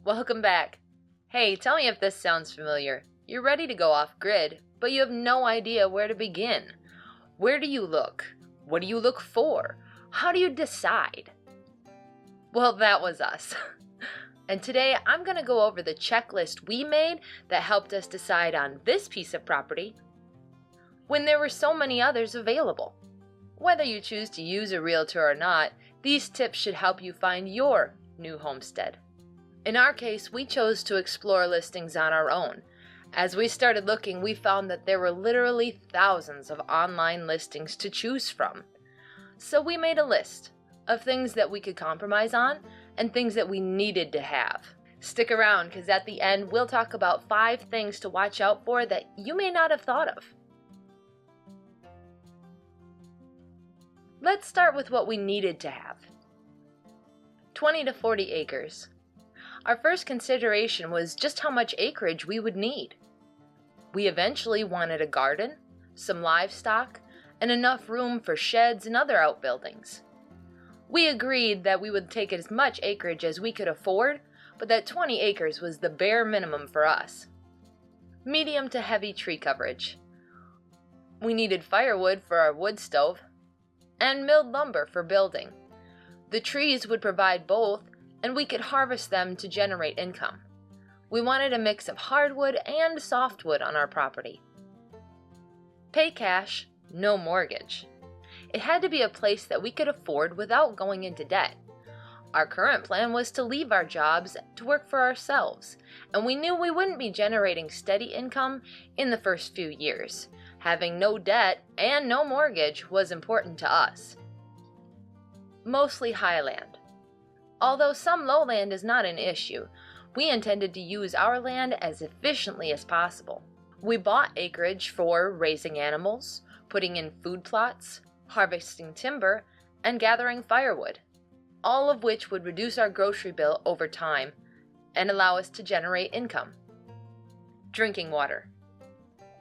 Welcome back. Hey, tell me if this sounds familiar. You're ready to go off grid, but you have no idea where to begin. Where do you look? What do you look for? How do you decide? Well, that was us. And today I'm going to go over the checklist we made that helped us decide on this piece of property when there were so many others available. Whether you choose to use a realtor or not, these tips should help you find your new homestead. In our case, we chose to explore listings on our own. As we started looking, we found that there were literally thousands of online listings to choose from. So we made a list of things that we could compromise on and things that we needed to have. Stick around, because at the end we'll talk about 5 things to watch out for that you may not have thought of. Let's start with what we needed to have. 20 to 40 acres. Our first consideration was just how much acreage we would need. We eventually wanted a garden, some livestock, and enough room for sheds and other outbuildings. We agreed that we would take as much acreage as we could afford, but that 20 acres was the bare minimum for us. Medium to heavy tree coverage. We needed firewood for our wood stove, and milled lumber for building. The trees would provide both, and we could harvest them to generate income. We wanted a mix of hardwood and softwood on our property. Pay cash, no mortgage. It had to be a place that we could afford without going into debt. Our current plan was to leave our jobs to work for ourselves, and we knew we wouldn't be generating steady income in the first few years. Having no debt and no mortgage was important to us. Mostly highland. Although some lowland is not an issue, we intended to use our land as efficiently as possible. We bought acreage for raising animals, putting in food plots, harvesting timber, and gathering firewood, all of which would reduce our grocery bill over time and allow us to generate income. Drinking water.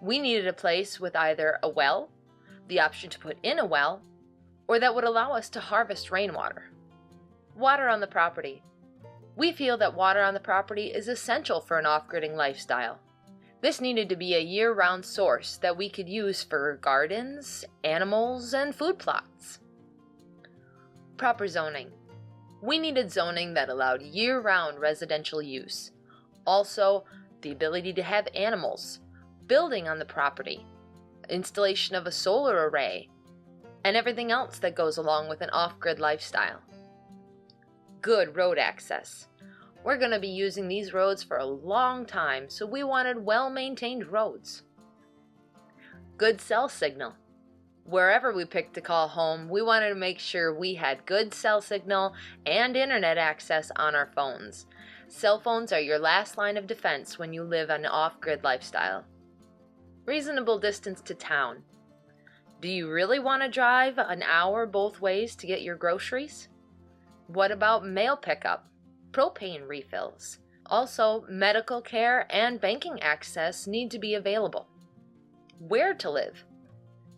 We needed a place with either a well, the option to put in a well, or that would allow us to harvest rainwater. Water on the property. We feel that water on the property is essential for an off-gridding lifestyle. This needed to be a year-round source that we could use for gardens, animals, and food plots. Proper zoning. We needed zoning that allowed year-round residential use. Also, the ability to have animals, building on the property, installation of a solar array, and everything else that goes along with an off-grid lifestyle. Good road access. We're going to be using these roads for a long time, so we wanted well-maintained roads. Good cell signal. Wherever we picked to call home, we wanted to make sure we had good cell signal and internet access on our phones. Cell phones are your last line of defense when you live an off-grid lifestyle. Reasonable distance to town. Do you really want to drive an hour both ways to get your groceries? What about mail pickup, propane refills? Also, medical care and banking access need to be available. Where to live?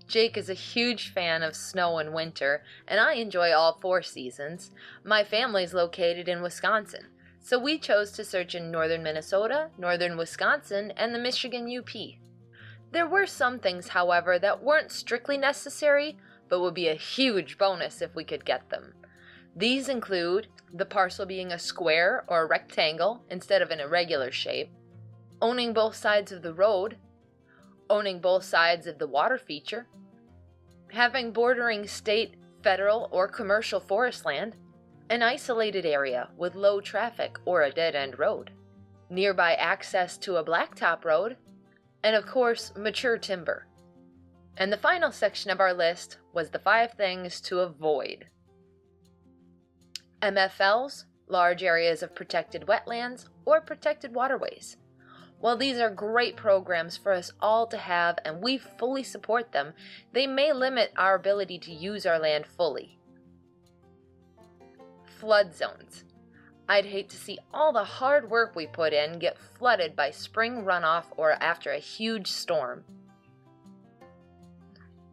Jake is a huge fan of snow and winter, and I enjoy all 4 seasons. My family's located in Wisconsin, so we chose to search in northern Minnesota, northern Wisconsin, and the Michigan UP. There were some things, however, that weren't strictly necessary, but would be a huge bonus if we could get them. These include the parcel being a square or a rectangle instead of an irregular shape, owning both sides of the road, owning both sides of the water feature, having bordering state, federal, or commercial forest land, an isolated area with low traffic or a dead-end road, nearby access to a blacktop road, and of course, mature timber. And the final section of our list was the 5 things to avoid. MFLs, large areas of protected wetlands, or protected waterways. While these are great programs for us all to have and we fully support them, they may limit our ability to use our land fully. Flood zones. I'd hate to see all the hard work we put in get flooded by spring runoff or after a huge storm.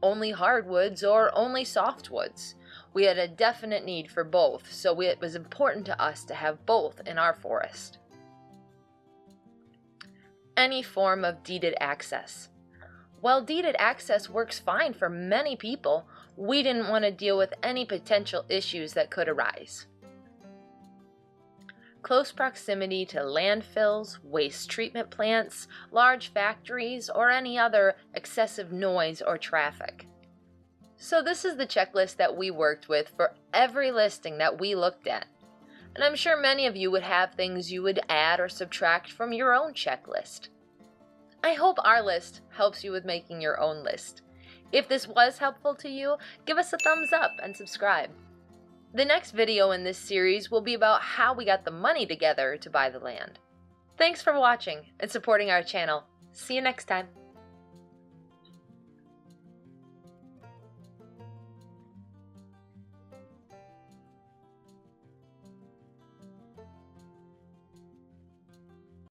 Only hardwoods or only softwoods. We had a definite need for both, so it was important to us to have both in our forest. any form of deeded access. While deeded access works fine for many people, we didn't want to deal with any potential issues that could arise. Close proximity to landfills, waste treatment plants, large factories, or any other excessive noise or traffic. So this is the checklist that we worked with for every listing that we looked at. And I'm sure many of you would have things you would add or subtract from your own checklist. I hope our list helps you with making your own list. If this was helpful to you, give us a thumbs up and subscribe. The next video in this series will be about how we got the money together to buy the land. Thanks for watching and supporting our channel. See you next time.